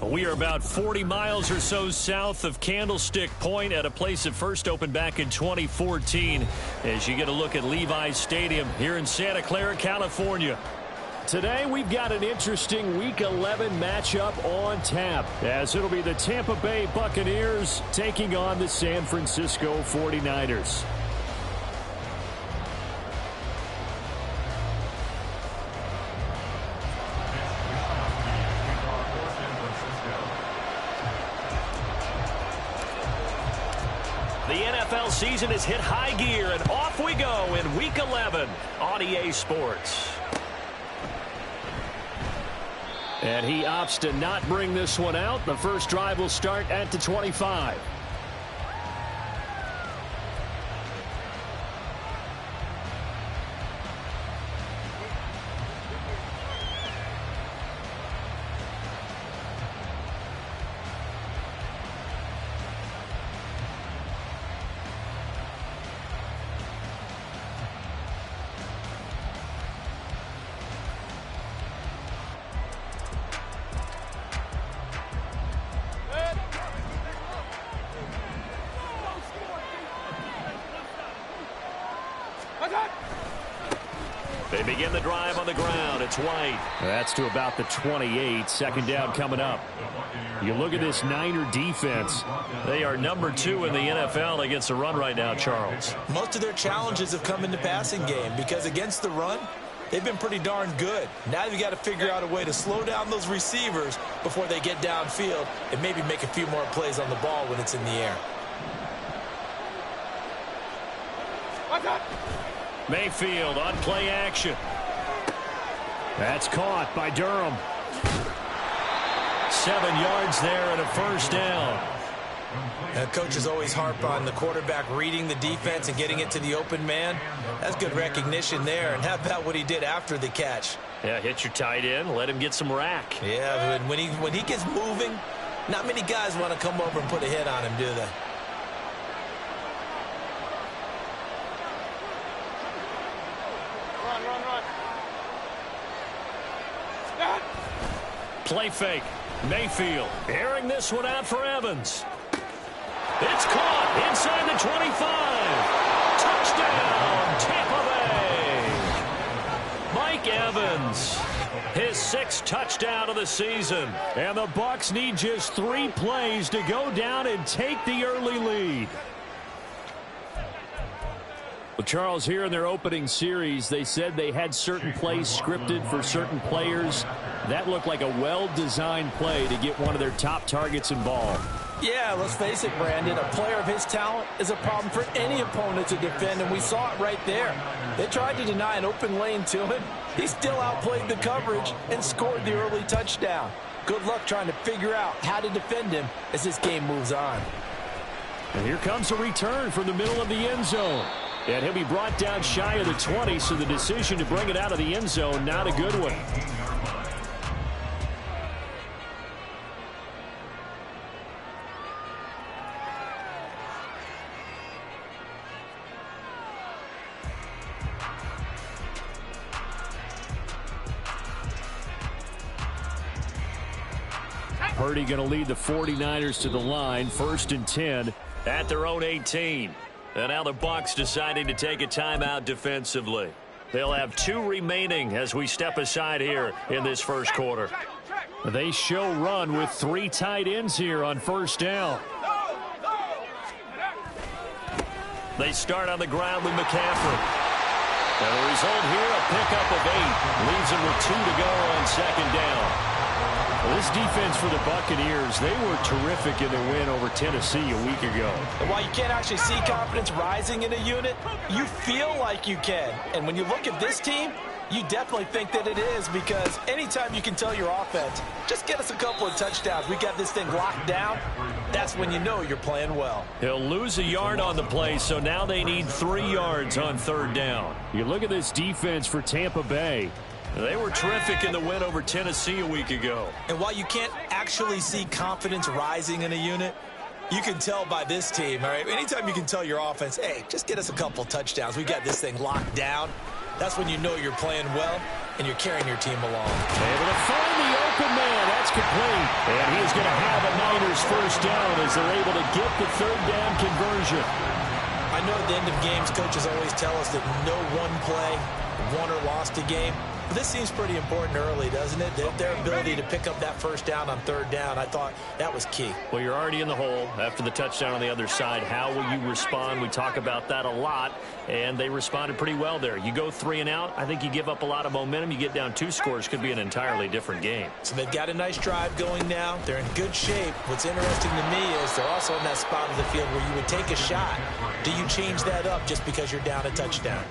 We are about 40 miles or so south of Candlestick Point at a place that first opened back in 2014 as you get a look at Levi's Stadium here in Santa Clara, California. Today we've got an interesting Week 11 matchup on tap as it'll be the Tampa Bay Buccaneers taking on the San Francisco 49ers. The NFL season has hit high gear, and off we go in Week 11 on EA Sports. And he opts to not bring this one out. The first drive will start at the 25. They begin the drive on the ground. It's White. That's to about the 28. Second down coming up. You look at this Niner defense. They are number 2 in the NFL against the run right now, Charles. Most of their challenges have come in the passing game because against the run, they've been pretty darn good. Now you've got to figure out a way to slow down those receivers before they get downfield and maybe make a few more plays on the ball when it's in the air. Mayfield on play action. That's caught by Durham. 7 yards there and a first down. Coaches always harp on the quarterback reading the defense and getting it to the open man. That's good recognition there. And how about what he did after the catch? Yeah, hit your tight end, let him get some rack. Yeah, when he gets moving, not many guys want to come over and put a hit on him, do they? Play fake. Mayfield airing this one out for Evans. It's caught inside the 25. Touchdown, Tampa Bay. Mike Evans, his 6th touchdown of the season. And the Bucs need just 3 plays to go down and take the early lead. Well, Charles, here in their opening series, they said they had certain plays scripted for certain players. That looked like a well-designed play to get one of their top targets involved. Yeah, let's face it, Brandon. A player of his talent is a problem for any opponent to defend, and we saw it right there. They tried to deny an open lane to him. He still outplayed the coverage and scored the early touchdown. Good luck trying to figure out how to defend him as this game moves on. And here comes a return from the middle of the end zone. And he'll be brought down shy of the 20, so the decision to bring it out of the end zone, not a good one. Purdy going to lead the 49ers to the line, 1st and 10 at their own 18. And now the Bucs deciding to take a timeout defensively. They'll have 2 remaining as we step aside here in this first quarter. They show run with 3 tight ends here on first down. They start on the ground with McCaffrey. And the result here, a pickup of 8. Leaves them with 2 to go on second down. Well, this defense for the Buccaneers, they were terrific in their win over Tennessee a week ago. And while you can't actually see confidence rising in a unit, you feel like you can. And when you look at this team, you definitely think that it is, because anytime you can tell your offense, just get us a couple of touchdowns, we got this thing locked down, that's when you know you're playing well. He'll lose a yard on the play, so now they need 3 yards on third down. You look at this defense for Tampa Bay. They were terrific in the win over Tennessee a week ago. And while you can't actually see confidence rising in a unit, You can tell by this team, all right? Anytime you can tell your offense, hey, just get us a couple touchdowns. We got this thing locked down. That's when you know you're playing well and you're carrying your team along. Able to find the open man. That's complete. And he is going to have a Niners first down as they're able to get the third down conversion. I know at the end of games, coaches always tell us that no one play won or lost a game. But this seems pretty important early, doesn't it? Their ability to pick up that first down on third down, I thought that was key. Well, you're already in the hole after the touchdown on the other side. How will you respond? We talk about that a lot, and they responded pretty well there. You go 3 and out, I think you give up a lot of momentum. You get down 2 scores, could be an entirely different game. So they've got a nice drive going now. They're in good shape. What's interesting to me is they're also in that spot of the field where you would take a shot. Do you change that up just because you're down a touchdown?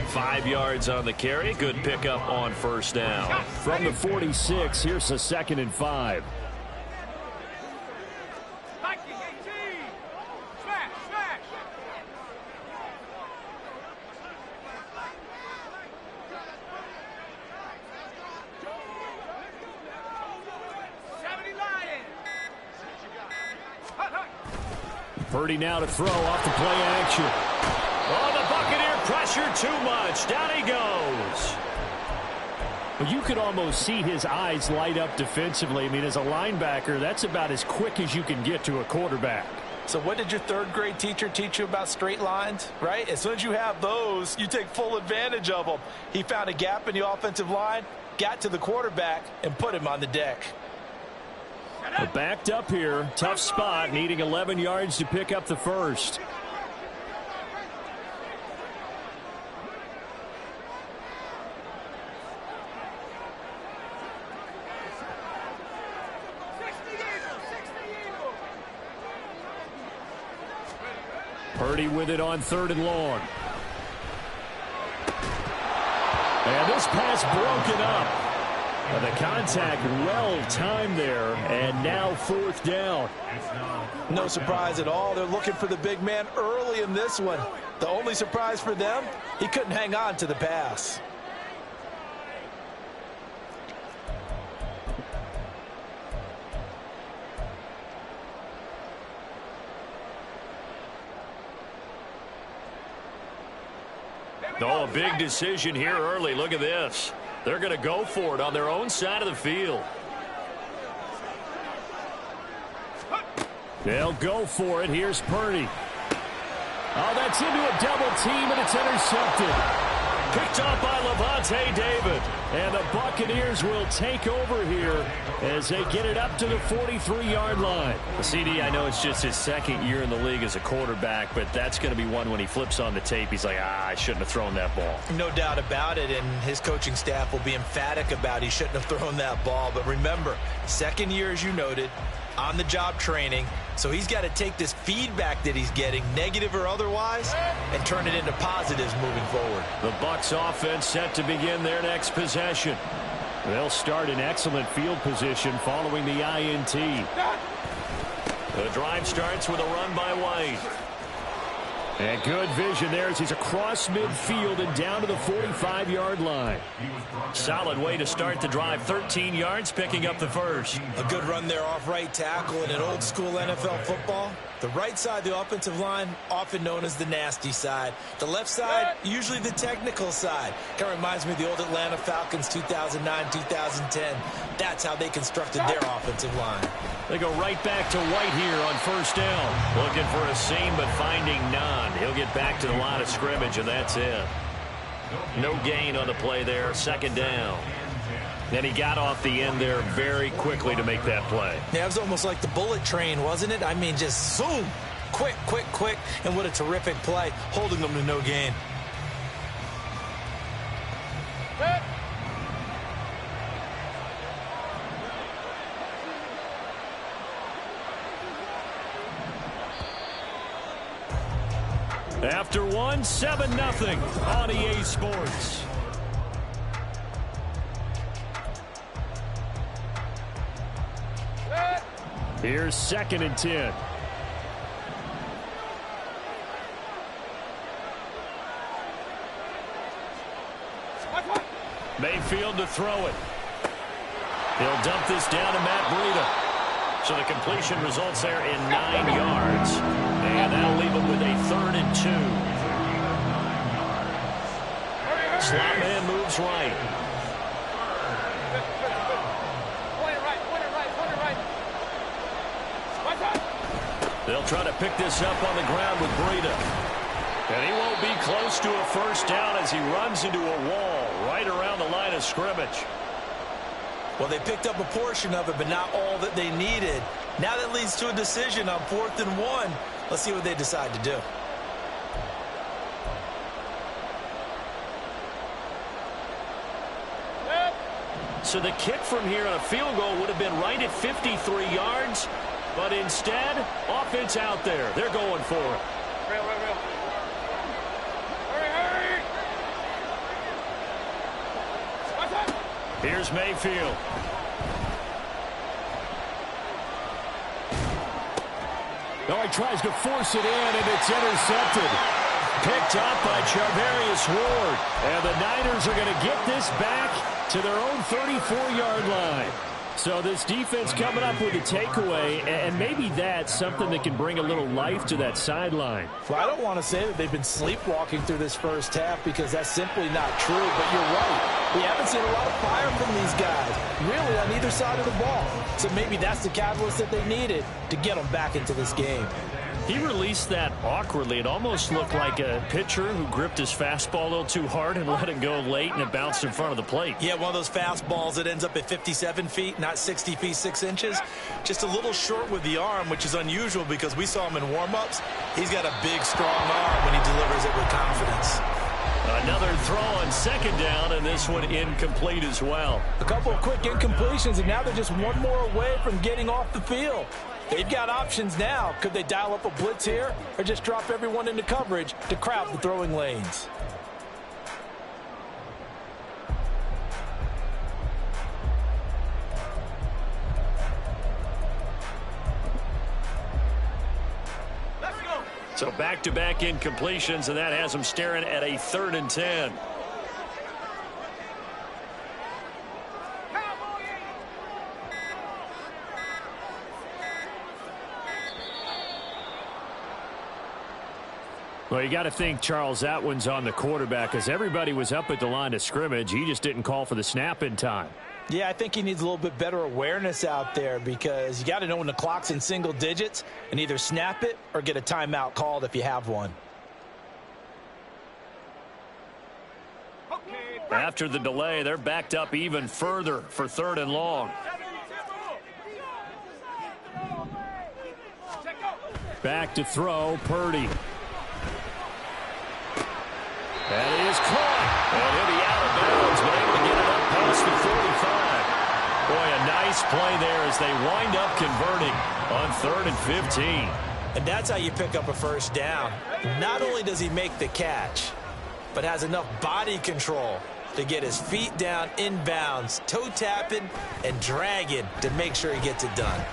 5 yards on the carry. Good pickup on first down. From the 46, here's a 2nd and 5. Purdy now to throw off the play action. Oh, the Buccaneer pressure too much. Down he goes. Well, you could almost see his eyes light up defensively. I mean, as a linebacker, that's about as quick as you can get to a quarterback. So what did your third-grade teacher teach you about straight lines, right? As soon as you have those, you take full advantage of them. He found a gap in the offensive line, got to the quarterback, and put him on the deck. We're backed up here. Tough spot, needing 11 yards to pick up the first. Purdy with it on 3rd and long. And this pass broken up. The contact well timed there, and now 4th down. No surprise at all. They're looking for the big man early in this one. The only surprise for them, he couldn't hang on to the pass. Oh, a big decision here early. Look at this. They're going to go for it on their own side of the field. They'll go for it. Here's Purdy. Oh, that's into a double team, and it's intercepted. Picked off by Levante David. And the Buccaneers will take over here as they get it up to the 43-yard line. The CD, I know it's just his 2nd year in the league as a quarterback, but that's going to be one when he flips on the tape. He's like, I shouldn't have thrown that ball. No doubt about it, and his coaching staff will be emphatic about he shouldn't have thrown that ball. But remember, 2nd year, as you noted, on-the-job training. So he's got to take this feedback that he's getting, negative or otherwise, and turn it into positives moving forward. The Bucs offense set to begin their next possession. They'll start in excellent field position following the INT. The drive starts with a run by White. And good vision there as he's across midfield and down to the 45-yard line. Solid way to start the drive. 13 yards, picking up the first. A good run there off right tackle in an old-school NFL football. The right side, the offensive line, often known as the nasty side. The left side, usually the technical side. Kind of reminds me of the old Atlanta Falcons 2009, 2010. That's how they constructed their offensive line. They go right back to White here on first down. Looking for a seam, but finding none. He'll get back to the line of scrimmage, and that's it. No gain on the play there. 2nd down. And he got off the end there very quickly to make that play. Yeah, it was almost like the bullet train, wasn't it? I mean, just zoom. Quick, quick, quick. And what a terrific play, holding them to no gain. After one, 7-0 on EA Sports. Here's 2nd and 10. Mayfield to throw it. He'll dump this down to Matt Breida. So the completion results there in 9 yards. And that'll leave them with a 3rd and 2. Slot man moves right. They'll try to pick this up on the ground with Breida. And he won't be close to a first down as he runs into a wall right around the line of scrimmage. Well, they picked up a portion of it, but not all that they needed. Now that leads to a decision on 4th and 1. Let's see what they decide to do. So the kick from here on a field goal would have been right at 53 yards. But instead, offense out there. They're going for it. Here's Mayfield. Oh, he tries to force it in, and it's intercepted. Picked up by Charvarius Ward. And the Niners are going to get this back to their own 34-yard line. So this defense coming up with a takeaway, and maybe that's something that can bring a little life to that sideline. Well, I don't want to say that they've been sleepwalking through this first half because that's simply not true, but you're right. We haven't seen a lot of fire from these guys, really on either side of the ball. So maybe that's the catalyst that they needed to get them back into this game. He released that awkwardly. It almost looked like a pitcher who gripped his fastball a little too hard and let it go late, and it bounced in front of the plate. Yeah, one of those fastballs that ends up at 57 feet, not 60 feet, 6 inches. Just a little short with the arm, which is unusual because we saw him in warm-ups. He's got a big, strong arm when he delivers it with confidence. Another throw on 2nd down, and this one incomplete as well. A couple of quick incompletions, and now they're just one more away from getting off the field. They've got options now. Could they dial up a blitz here or just drop everyone into coverage to crowd the throwing lanes? So back-to-back incompletions, and that has them staring at a 3rd and 10. Well, you got to think, Charles, that one's on the quarterback because everybody was up at the line of scrimmage. He just didn't call for the snap in time. Yeah, I think he needs a little bit better awareness out there because you got to know when the clock's in single digits and either snap it or get a timeout called if you have one. After the delay, they're backed up even further for 3rd and long. Back to throw, Purdy. That is caught. And he'll be out of bounds, but able to get it up past the 45. Boy, a nice play there as they wind up converting on 3rd and 15. And that's how you pick up a first down. Not only does he make the catch, but has enough body control to get his feet down inbounds, toe tapping and dragging to make sure he gets it done.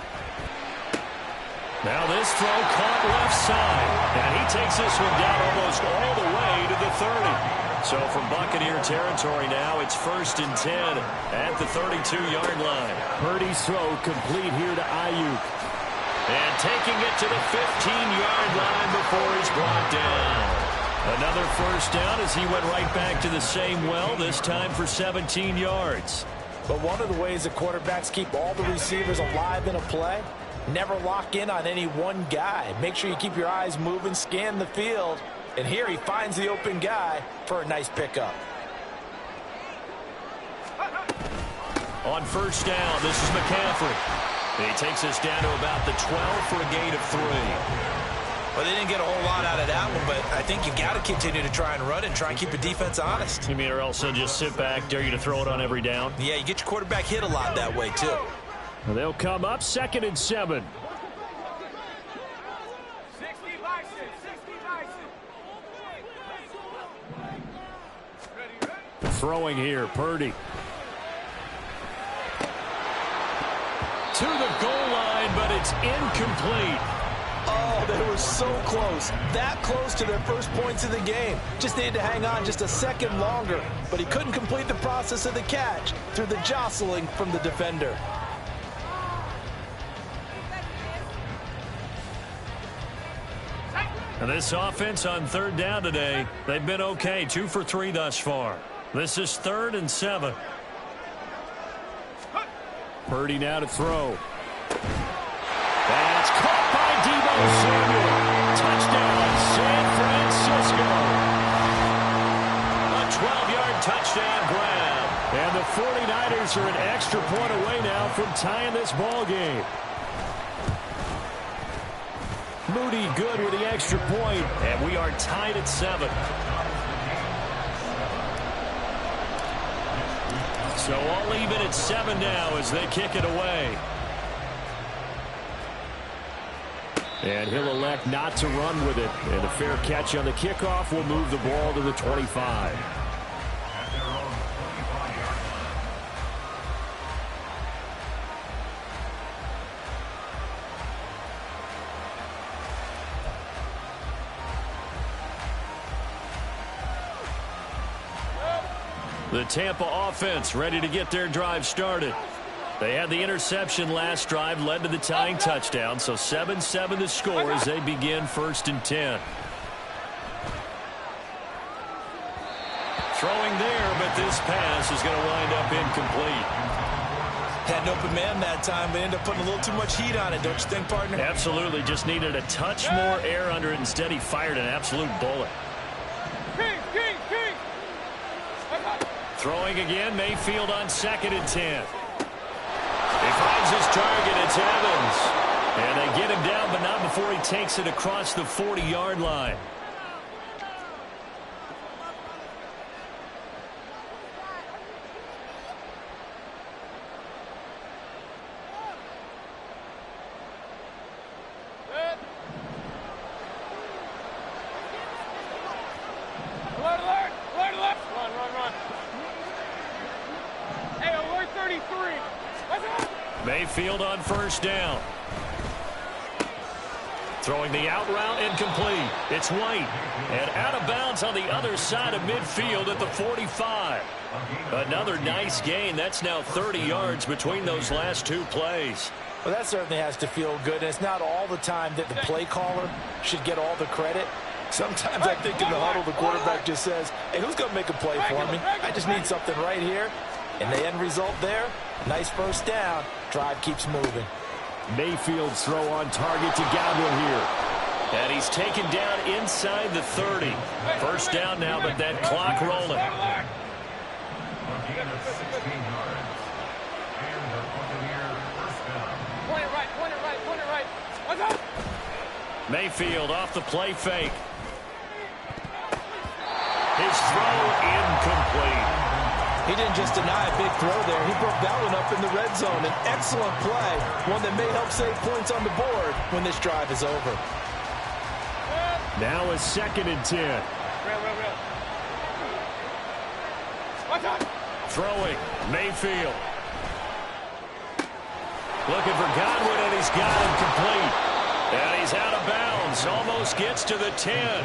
Now this throw caught left side, and he takes this one down almost all the way to the 30. So from Buccaneer territory now, it's 1st and 10 at the 32-yard line. Purdy's throw complete here to Ayuk. And taking it to the 15-yard line before he's brought down. Another first down as he went right back to the same well, this time for 17 yards. But one of the ways that quarterbacks keep all the receivers alive in a play, never lock in on any one guy. Make sure you keep your eyes moving, scan the field. And here he finds the open guy for a nice pickup. On first down, this is McCaffrey. He takes us down to about the 12 for a gain of 3. Well, they didn't get a whole lot out of that one, but I think you got to continue to try and run it and try and keep the defense honest. You mean or else they'll just sit back, dare you to throw it on every down? Yeah, you get your quarterback hit a lot that way, too. Well, they'll come up 2nd and 7. Throwing here, Purdy. To the goal line, but it's incomplete. Oh, they were so close. That close to their first points of the game. Just needed to hang on just a second longer, but he couldn't complete the process of the catch through the jostling from the defender. And this offense on third down today, they've been okay. 2 for 3 thus far. This is 3rd and 7. Purdy now to throw. That's caught by Deebo Samuel. Touchdown, San Francisco. A 12-yard touchdown grab. And the 49ers are an extra point away now from tying this ball game. Moody good with the extra point. And we are tied at 7. So all even at 7 now as they kick it away. And he'll elect not to run with it. And a fair catch on the kickoff will move the ball to the 25. The Tampa offense ready to get their drive started. They had the interception last drive, led to the tying touchdown, so 7-7 the score as they begin 1st and 10. Throwing there, but this pass is going to wind up incomplete. Had an open man that time, but ended up putting a little too much heat on it, don't you think, partner? Absolutely, just needed a touch more air under it. Instead, he fired an absolute bullet. Throwing again, Mayfield on 2nd and 10. He finds his target, it's Evans. And they get him down, but not before he takes it across the 40-yard line. Mayfield on 1st down. Throwing the out route incomplete. It's White. And out of bounds on the other side of midfield at the 45. Another nice gain. That's now 30 yards between those last 2 plays. Well, that certainly has to feel good. And it's not all the time that the play caller should get all the credit. Sometimes I think in the huddle, the quarterback just says, hey, who's going to make a play for me? I just need something right here. And the end result there, nice 1st down. Drive keeps moving. Mayfield's throw on target to Godwin here. And he's taken down inside the 30. 1st down now, but that clock rolling. Mayfield off the play fake. His throw incomplete. He didn't just deny a big throw there. He broke that one up in the red zone. An excellent play, one that may help save points on the board when this drive is over. Now a 2nd and 10. Throwing, Mayfield. Looking for Godwin, and he's got him complete. And he's out of bounds. Almost gets to the 10.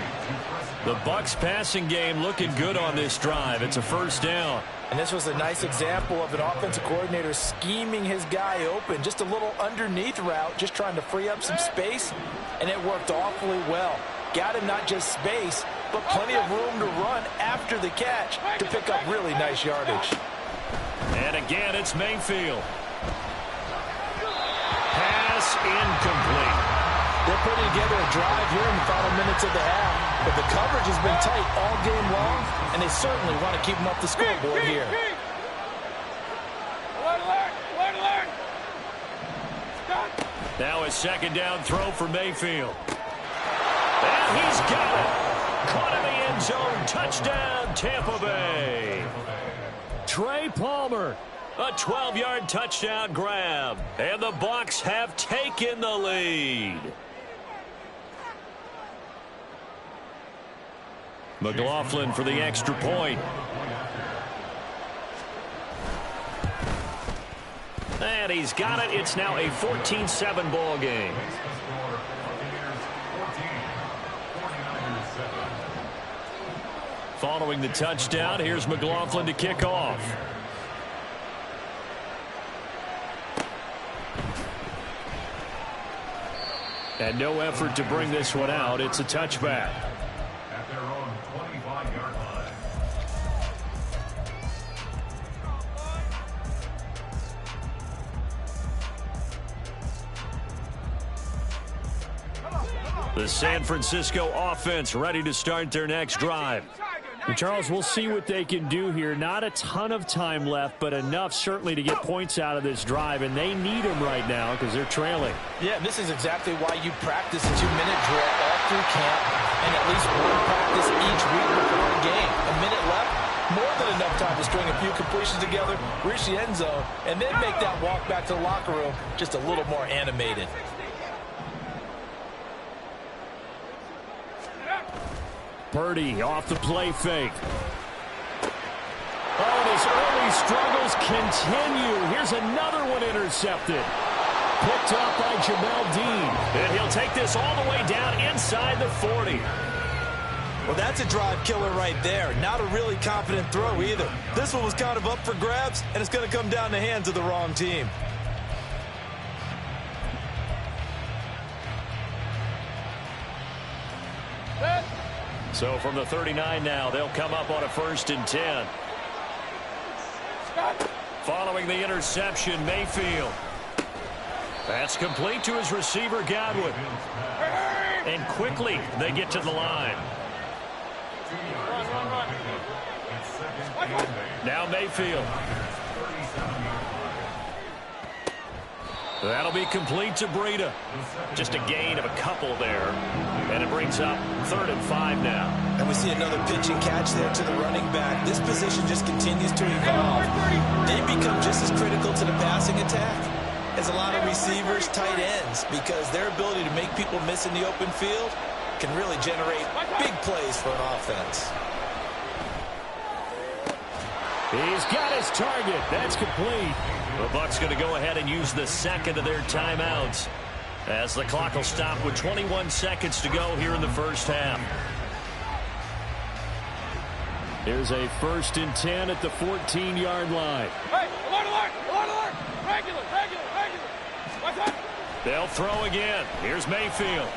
The Bucs passing game looking good on this drive. It's a 1st down. And this was a nice example of an offensive coordinator scheming his guy open. Just a little underneath route, just trying to free up some space. And it worked awfully well. Got him not just space, but plenty of room to run after the catch to pick up really nice yardage. And again, it's Mayfield. Pass incomplete. They're putting together a drive here in the final minutes of the half. But the coverage has been tight all game long, and they certainly want to keep them up the scoreboard here. Now a 2nd down throw for Mayfield. And he's got it. Caught in the end zone. Touchdown, Tampa Bay. Trey Palmer. A 12-yard touchdown grab. And the Bucs have taken the lead. McLaughlin for the extra point. And he's got it. It's now a 14-7 ball game. Following the touchdown, here's McLaughlin to kick off. And no effort to bring this one out. It's a touchback. At their own 25-yard line. The San Francisco offense ready to start their next drive. And Charles, we'll see what they can do here. Not a ton of time left, but enough certainly to get points out of this drive, and they need them right now because they're trailing. Yeah, this is exactly why you practice a 2-minute drill all through camp and at least one practice each week before a game. A minute left, more than enough time to string a few completions together, reach the end zone, and then make that walk back to the locker room just a little more animated. Purdy off the play fake. Oh, and his early struggles continue. Here's another one intercepted. Picked up by Jamel Dean. And he'll take this all the way down inside the 40. Well, that's a drive killer right there. Not a really confident throw either. This one was kind of up for grabs, and it's going to come down the hands of the wrong team. So from the 39 now, they'll come up on a 1st and 10. Following the interception, Mayfield. That's complete to his receiver, Godwin. And quickly, they get to the line. Now Mayfield. That'll be complete to Breida. Just a gain of a couple there. And it brings up 3rd and 5 now. And we see another pitch and catch there to the running back. This position just continues to evolve. They become just as critical to the passing attack as a lot of receivers, tight ends, because their ability to make people miss in the open field can really generate big plays for an offense. He's got his target. That's complete. The Bucs going to go ahead and use the second of their timeouts as the clock will stop with 21 seconds to go here in the first half. Here's a 1st and 10 at the 14-yard line. Hey, alert! Regular. What's up? They'll throw again. Here's Mayfield.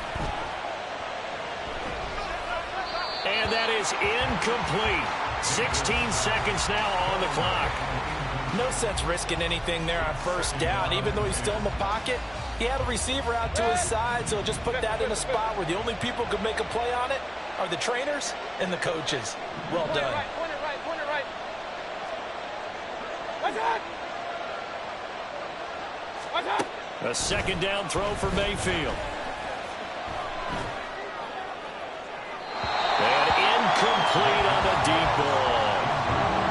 And that is incomplete. 16 seconds now on the clock. No sense risking anything there on 1st down. Even though he's still in the pocket, he had a receiver out to his side, so just put that in a spot where the only people who can make a play on it are the trainers and the coaches. Well done. Point it right. What's up? A 2nd down throw for Mayfield. And incomplete on the deep ball.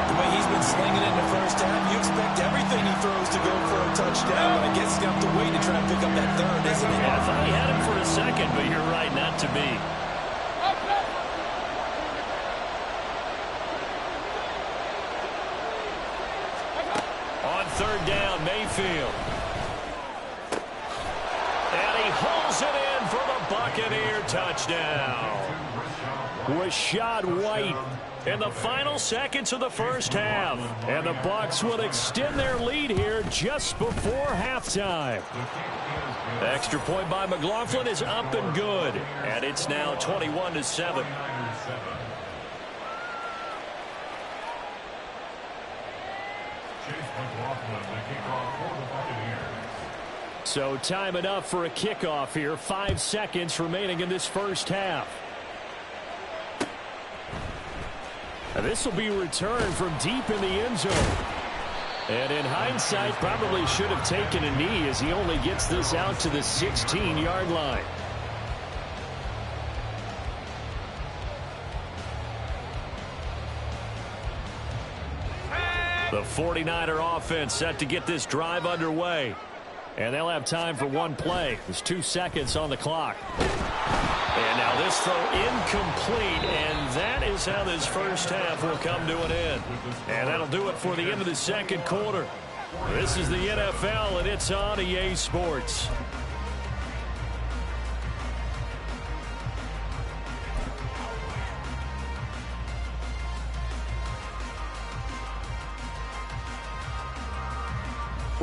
The way he's been slinging it in the 1st half, you expect everything he throws to go for a touchdown, but I guess he's going to have to wait to try and pick up that 3rd, isn't he? Yeah, I thought he had him for a second, but you're right, not to be. On 3rd down, Mayfield. And he holds it in for the Buccaneer touchdown. Rashad White in the final seconds of the first half. And the Bucs will extend their lead here just before halftime. Extra point by McLaughlin is up and good. And it's now 21-7. So time enough for a kickoff here. 5 seconds remaining in this first half. And this will be returned from deep in the end zone. And in hindsight, probably should have taken a knee as he only gets this out to the 16-yard line. The 49er offense set to get this drive underway. And they'll have time for one play. There's 2 seconds on the clock. And now this throw incomplete, and that is how this first half will come to an end. And that'll do it for the end of the second quarter. This is the NFL, and it's on EA Sports.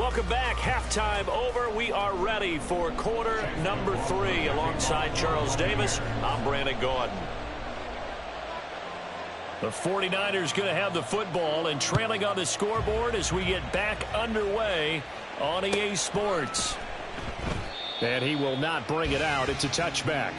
Welcome back. Halftime over. We are ready for quarter number 3. Alongside Charles Davis, I'm Brandon Gaudin. The 49ers going to have the football and trailing on the scoreboard as we get back underway on EA Sports. And he will not bring it out. It's a touchback.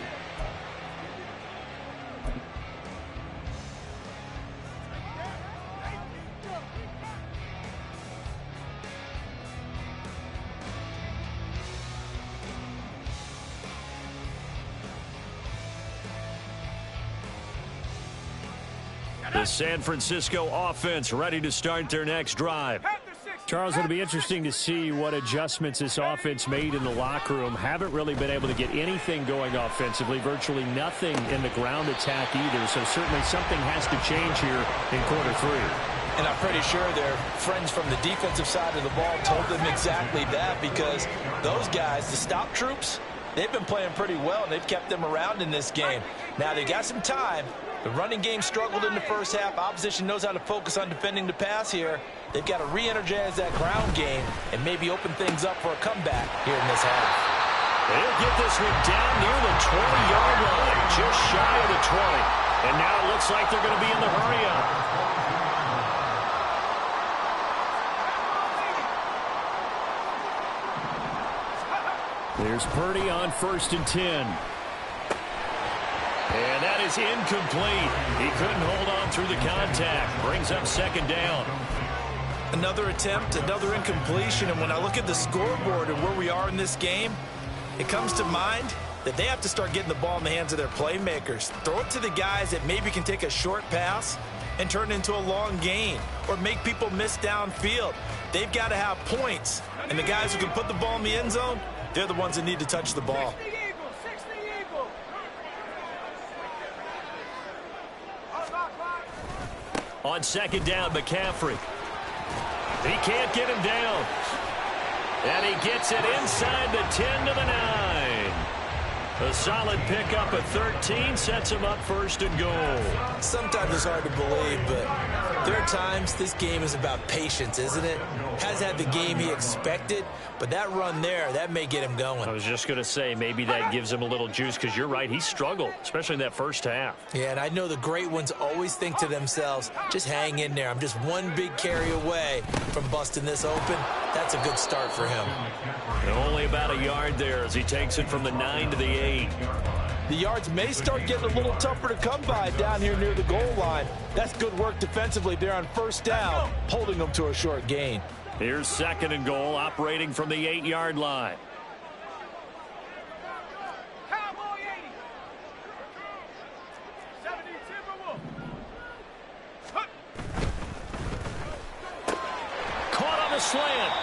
The San Francisco offense ready to start their next drive. Charles, it'll be interesting to see what adjustments this offense made in the locker room. Haven't really been able to get anything going offensively, virtually nothing in the ground attack either. So certainly something has to change here in quarter 3. And I'm pretty sure their friends from the defensive side of the ball told them exactly that, because those guys, the stop troops, they've been playing pretty well, and they've kept them around in this game. Now, they got some time. The running game struggled in the first half. Opposition knows how to focus on defending the pass here. They've got to re-energize that ground game and maybe open things up for a comeback here in this half. They'll get this one down near the 20-yard line, just shy of the 20. And now it looks like they're going to be in the hurry-up. There's Purdy on 1st and 10. And that is incomplete. He couldn't hold on through the contact. Brings up 2nd down. Another attempt, another incompletion. And when I look at the scoreboard and where we are in this game, it comes to mind that they have to start getting the ball in the hands of their playmakers. Throw it to the guys that maybe can take a short pass and turn it into a long gain, or make people miss downfield. They've got to have points. And the guys who can put the ball in the end zone, they're the ones that need to touch the ball. On 2nd down, McCaffrey. He can't get him down. And he gets it inside the 10 to the 9. A solid pickup at 13 sets him up 1st and goal. Sometimes it's hard to believe, but there are times this game is about patience, isn't it? Has had the game he expected, but that run there, that may get him going. I was just going to say, maybe that gives him a little juice, because you're right, he struggled, especially in that first half. Yeah, and I know the great ones always think to themselves, just hang in there. I'm just one big carry away from busting this open. That's a good start for him. And only about a yard there as he takes it from the 9 to the 8. The yards may start getting a little tougher to come by down here near the goal line. That's good work defensively there on 1st down, holding them to a short gain. Here's 2nd and goal, operating from the 8-yard line. Caught on the slant.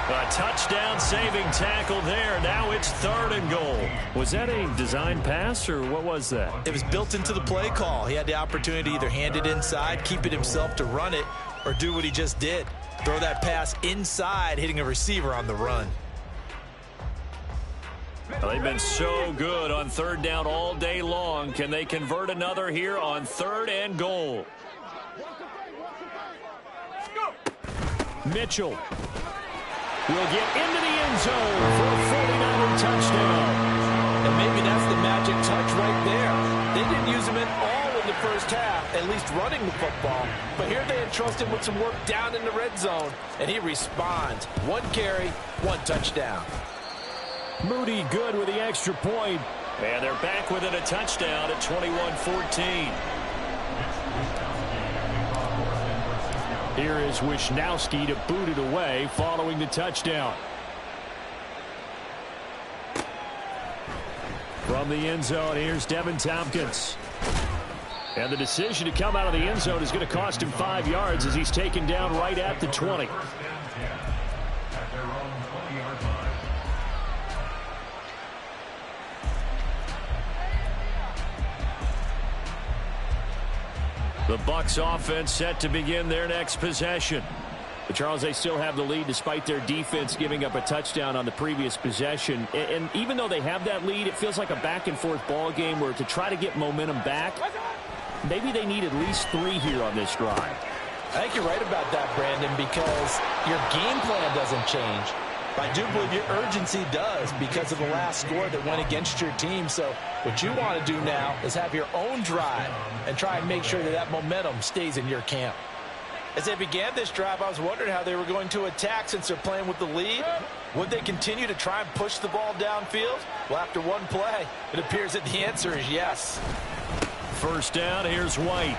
A touchdown-saving tackle there. Now it's 3rd and goal. Was that a design pass, or what was that? It was built into the play call. He had the opportunity to either hand it inside, keep it himself to run it, or do what he just did. Throw that pass inside, hitting a receiver on the run. Well, they've been so good on 3rd down all day long. Can they convert another here on 3rd and goal? Mitchell will get into the end zone for a 49er touchdown. And maybe that's the magic touch right there. They didn't use him at all in the first half, at least running the football. But here they entrust him with some work down in the red zone, and he responds. 1 carry, 1 touchdown. Moody good with the extra point. And they're back within a touchdown at 21-14. Here is Wisnowski to boot it away following the touchdown. From the end zone, here's Devin Tompkins. And the decision to come out of the end zone is going to cost him 5 yards as he's taken down right at the 20. The Bucs offense set to begin their next possession. But Charles, they still have the lead despite their defense giving up a touchdown on the previous possession. And even though they have that lead, it feels like a back-and-forth ball game where to try to get momentum back, maybe they need at least 3 here on this drive. I think you're right about that, Brandon, because your game plan doesn't change. I do believe your urgency does because of the last score that went against your team. So what you want to do now is have your own drive and try and make sure that that momentum stays in your camp. As they began this drive, I was wondering how they were going to attack since they're playing with the lead. Would they continue to try and push the ball downfield? Well, after one play, it appears that the answer is yes. First down, here's White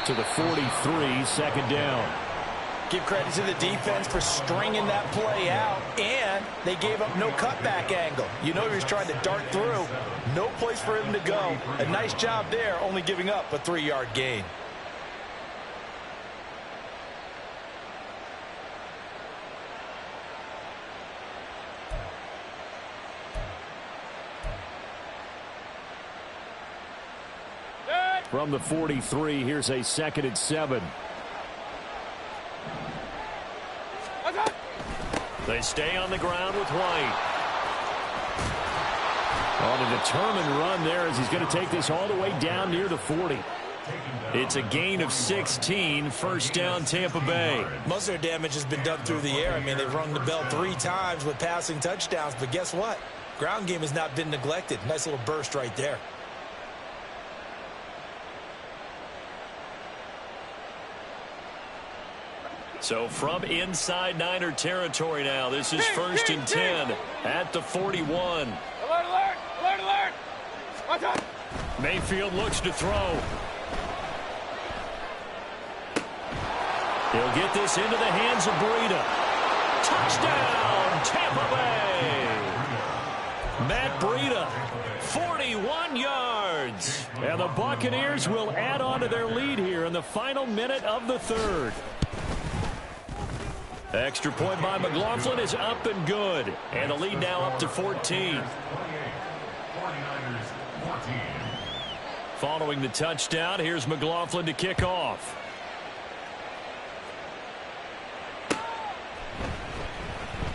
to the 43, second down. Give credit to the defense for stringing that play out, and they gave up no cutback angle. You know he was trying to dart through. No place for him to go. A nice job there, only giving up a 3-yard gain. From the 43, here's a 2nd and 7. They stay on the ground with White. On a determined run there as he's going to take this all the way down near the 40. It's a gain of 16, first down Tampa Bay. Most of their damage has been done through the air. I mean, they've rung the bell 3 times with passing touchdowns, but guess what? Ground game has not been neglected. Nice little burst right there. So from inside Niner territory now, this is 1st and 10 at the 41. Alert, alert, alert, alert. Watch out. Mayfield looks to throw. He'll get this into the hands of Breida. Touchdown, Tampa Bay. Matt Breida, 41 yards. And the Buccaneers will add on to their lead here in the final minute of the 3rd. Extra point by McLaughlin is up and good. And the lead now up to 14. Following the touchdown, here's McLaughlin to kick off.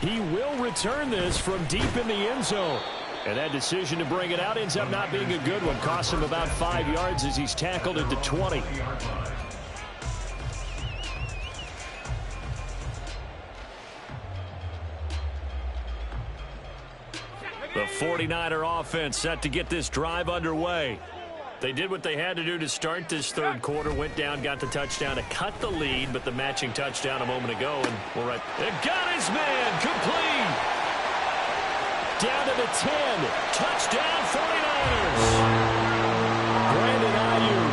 He will return this from deep in the end zone. And that decision to bring it out ends up not being a good one. Costs him about 5 yards as he's tackled at the 20. The 49er offense set to get this drive underway. They did what they had to do to start this 3rd quarter, went down, got the touchdown to cut the lead, but the matching touchdown a moment ago, and we're right. It got his man, complete. Down to the 10. Touchdown 49ers. Brandon Ayuk,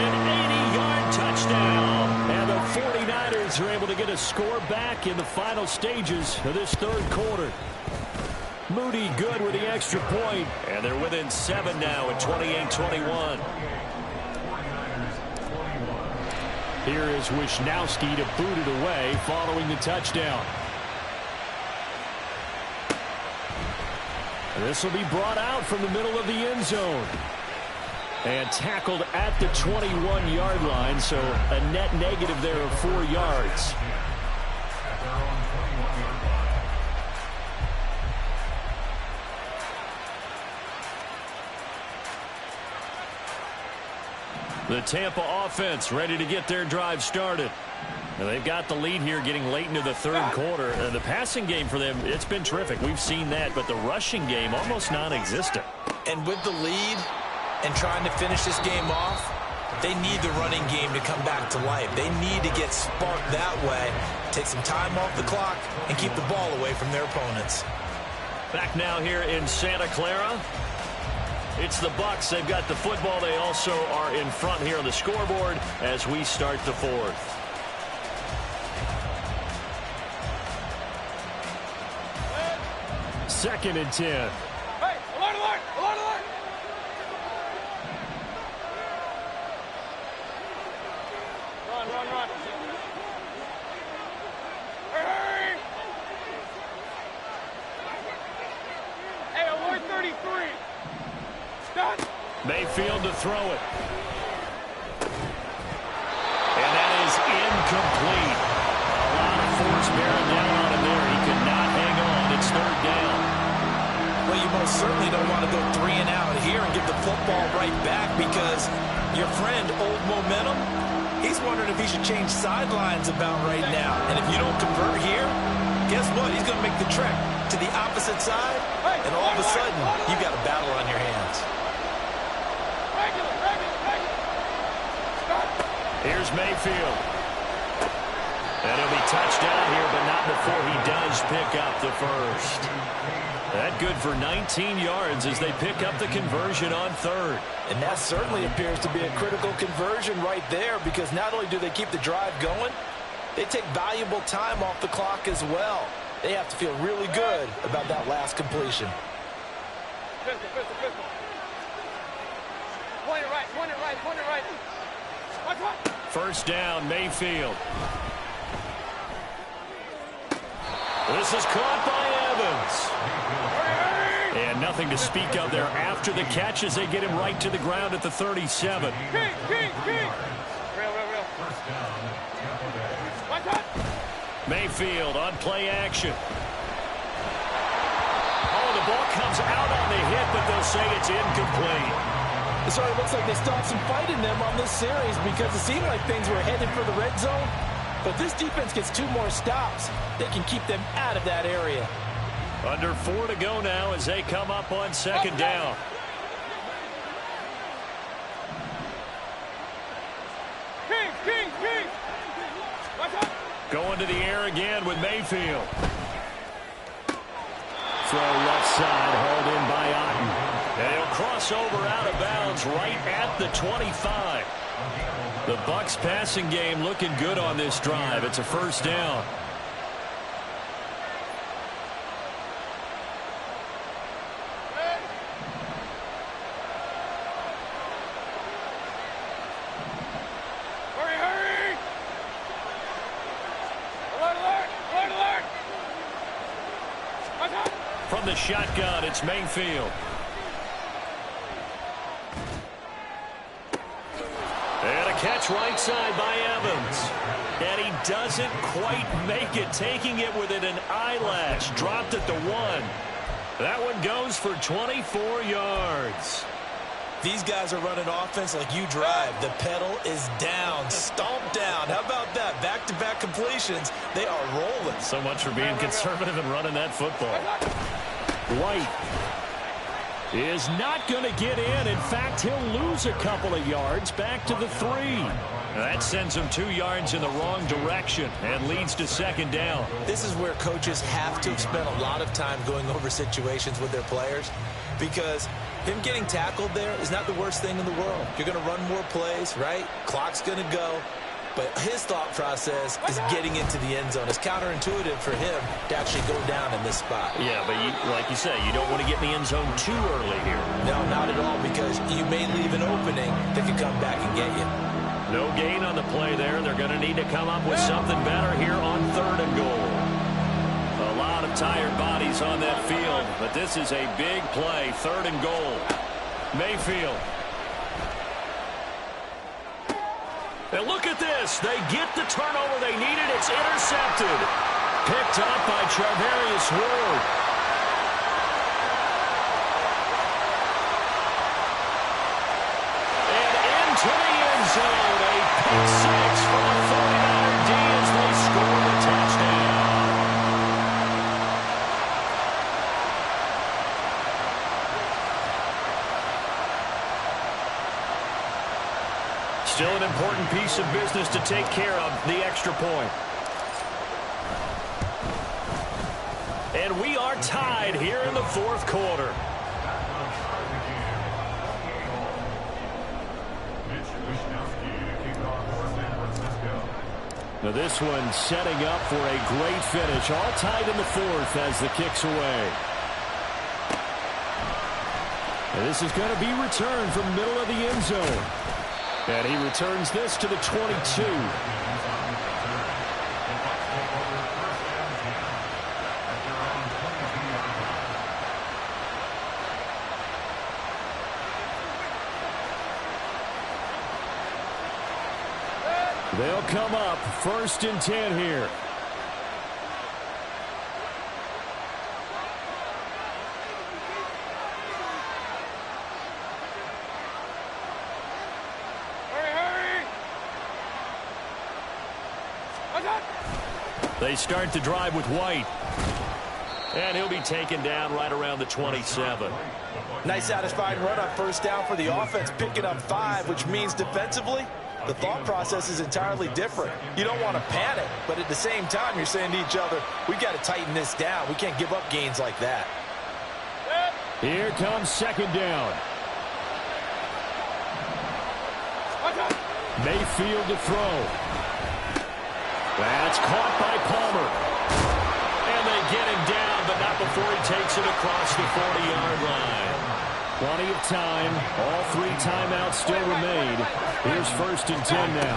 An 80-yard touchdown. and the 49ers are able to get a score back in the final stages of this 3rd quarter. Moody good with the extra point. And they're within 7 now at 28-21. Here is Wisnowski to boot it away following the touchdown. This will be brought out from the middle of the end zone. And tackled at the 21-yard line, so a net negative there of 4 yards. The Tampa offense ready to get their drive started. And they've got the lead here getting late into the 3rd quarter. The passing game for them, it's been terrific. We've seen that, but the rushing game almost non-existent. And with the lead and trying to finish this game off, they need the running game to come back to life. They need to get sparked that way, take some time off the clock, and keep the ball away from their opponents. Back now here in Santa Clara. It's the Bucs. They've got the football. They also are in front here on the scoreboard as we start the 4th. Second and 10. Hey, alert, alert, alert, alert. Run, run, run. Hurry, hurry. Hey, alert 33. Done. Mayfield to throw it. And that is incomplete. A lot of force bearing down on him there. He could not hang on. It's 3rd down. Well, you most certainly don't want to go 3 and out here and give the football right back because your friend, Old Momentum, he's He's wondering if he should change sidelines about right now. And if you don't convert here, guess what? He's going to make the trek to the opposite side, and all of a sudden, you've got a battle on your hands. Here's Mayfield. And he'll be touched down here, but not before he does pick up the first. That good for 19 yards as they pick up the conversion on third. And that certainly appears to be a critical conversion right there, because not only do they keep the drive going, they take valuable time off the clock as well. They have to feel really good about that last completion. Point it right, point it right, point it right. First down, Mayfield. This is caught by Evans. And nothing to speak of there after the catch as they get him right to the ground at the 37. Mayfield on play action. Oh, the ball comes out on the hit, but they'll say it's incomplete. So it looks like they stopped some fight in them on this series, because it seemed like things were headed for the red zone. But this defense gets 2 more stops. They can keep them out of that area. Under 4 to go now as they come up on second down. King. Going to the air again with Mayfield. Throw left side, hauled in by Otten. And he'll cross over out of bounds right at the 25. The Bucs passing game looking good on this drive. It's a first down. Hurry! Alert! From the shotgun, it's Mayfield. And a catch right side by Evans. And he doesn't quite make it, taking it within an eyelash. Dropped at the 1. That one goes for 24 yards. These guys are running offense like you drive. The pedal is down, stomped down. How about that? Back-to-back completions. They are rolling. So much for being conservative and running that football. White is not going to get in. In fact, he'll lose a couple of yards back to the 3. That sends him 2 yards in the wrong direction and leads to second down. This is where coaches have to spend a lot of time going over situations with their players, because him getting tackled there is not the worst thing in the world. You're going to run more plays, right? Clock's going to go. But his thought process is getting into the end zone. It's counterintuitive for him to actually go down in this spot. Yeah, but like you say, you don't want to get in the end zone too early here. No, not at all, because you may leave an opening that could come back and get you. No gain on the play there. They're going to need to come up with something better here on 3rd and goal. A lot of tired bodies on that field, but this is a big play. 3rd and goal. Mayfield. And look at this. They get the turnover they needed. It's intercepted. Picked up by Charvarius Ward. And into the end zone. A pick 6 for the 49er D as they score the touchdown. Still an important piece of business to take care of, the extra point. And we are tied here in the 4th quarter. Now this one setting up for a great finish. All tied in the 4th as the kick's away. And this is going to be returned from middle of the end zone. And he returns this to the 22. They'll come up 1st and 10 here. They start the drive with White. And he'll be taken down right around the 27. Nice satisfying run on first down for the offense, picking up 5, which means defensively, the thought process is entirely different. You don't want to panic, but at the same time, you're saying to each other, we've got to tighten this down. We can't give up gains like that. Here comes second down. Mayfield to throw. That's caught by Palmer. And they get him down, but not before he takes it across the 40-yard line. Plenty of time. All 3 timeouts still remain. Here's 1st and 10 now.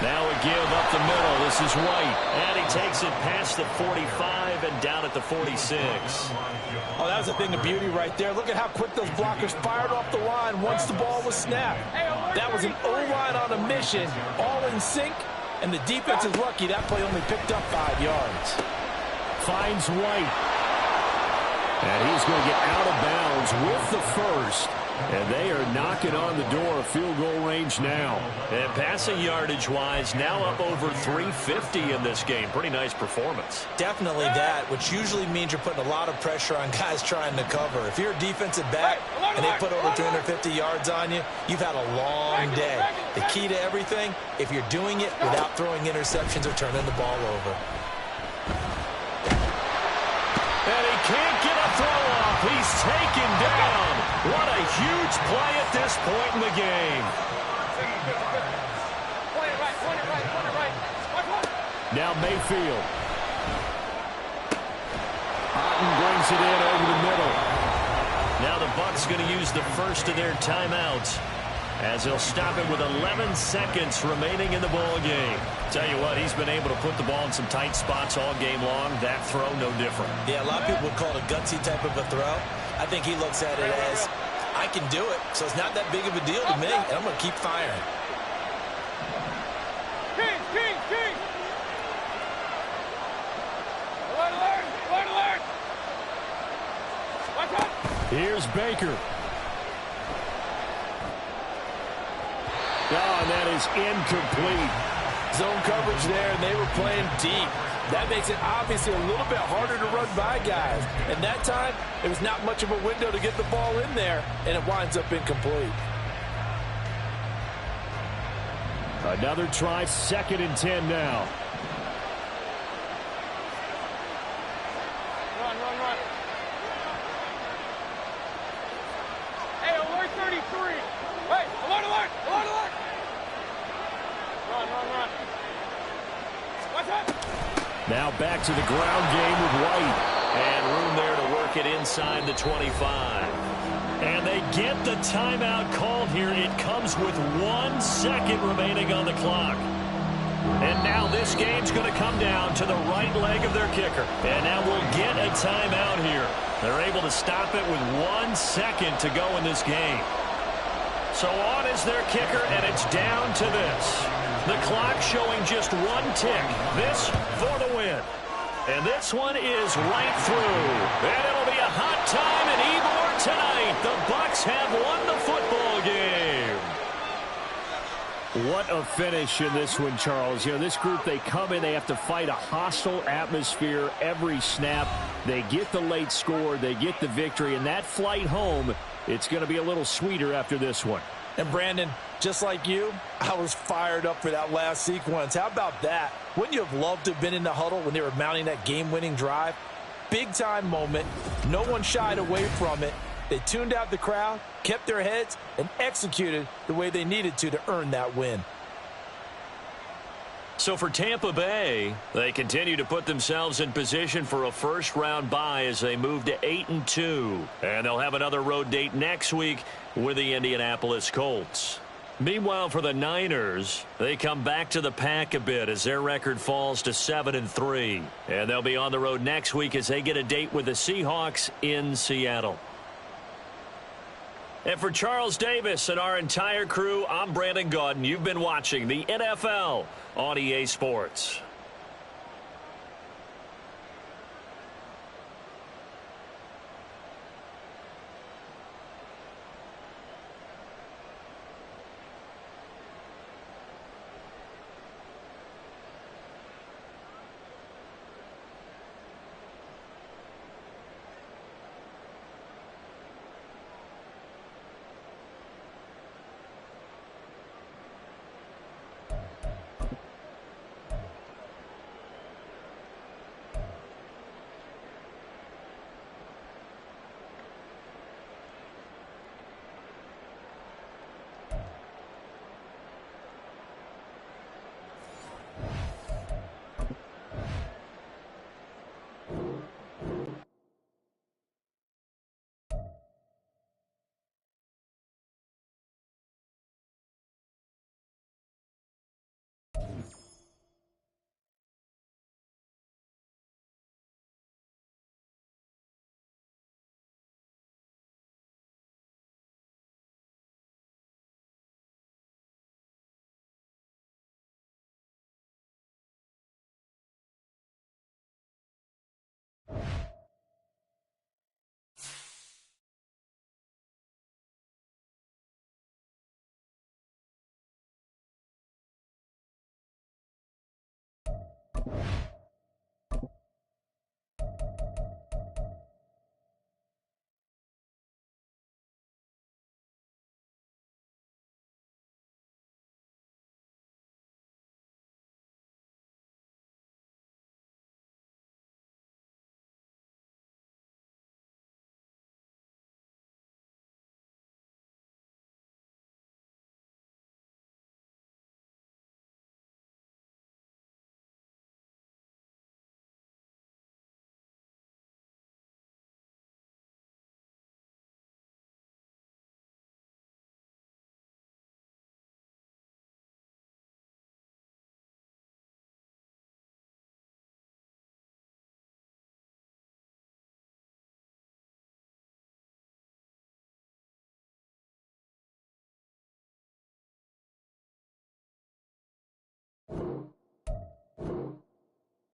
Now a give up the middle. This is White. And he takes it past the 45 and down at the 46. Oh, that was a thing of beauty right there. Look at how quick those blockers fired off the line once the ball was snapped. That was an O-line on a mission, all in sync, and the defense is lucky that play only picked up 5 yards. Finds White. And he's going to get out of bounds with the first. And they are knocking on the door of field goal range now. And passing yardage-wise, now up over 350 in this game. Pretty nice performance. Definitely that, which usually means you're putting a lot of pressure on guys trying to cover. If you're a defensive back and they put over 250 yards on you, you've had a long day. The key to everything, if you're doing it without throwing interceptions or turning the ball over. And he can't get a throw off. He's taken down. What a huge play at this point in the game. Now Mayfield. Otten brings it in over the middle. Now the Bucs going to use the first of their timeouts as they'll stop it with 11 seconds remaining in the ball game. Tell you what, he's been able to put the ball in some tight spots all game long. That throw, no different. Yeah, a lot of people would call it a gutsy type of a throw. I think he looks at it as, I can do it, so it's not that big of a deal to me, and I'm going to keep firing. King! Alert! Watch out! Here's Baker. Oh, and that is incomplete. Zone coverage there, and they were playing deep. That makes it obviously a little bit harder to run by guys. And that time, it was not much of a window to get the ball in there, and it winds up incomplete. Another try, 2nd and 10 now. Run. Hey, alert 33. Hey, alert. Run. Watch out. Now back to the ground game with White. And room there to work it inside the 25. And they get the timeout called here. It comes with 1 second remaining on the clock. And now this game's going to come down to the right leg of their kicker. And now we'll get a timeout here. They're able to stop it with 1 second to go in this game. So on is their kicker, and it's down to this. The clock showing just 1 tick. This for the win. And this one is right through. And it'll be a hot time in Ybor tonight. The Bucs have won the football game. What a finish in this one, Charles. You know, this group, they come in, they have to fight a hostile atmosphere every snap. They get the late score, they get the victory, and that flight home, it's going to be a little sweeter after this one. And Brandon, just like you, I was fired up for that last sequence. How about that? Wouldn't you have loved to have been in the huddle when they were mounting that game-winning drive? Big-time moment. No one shied away from it. They tuned out the crowd, kept their heads, and executed the way they needed to earn that win. So for Tampa Bay, they continue to put themselves in position for a first-round bye as they move to 8-2. And they'll have another road date next week with the Indianapolis Colts. Meanwhile, for the Niners, they come back to the pack a bit as their record falls to 7-3. And they'll be on the road next week as they get a date with the Seahawks in Seattle. And for Charles Davis and our entire crew, I'm Brandon Gaudin. You've been watching the NFL on EA Sports.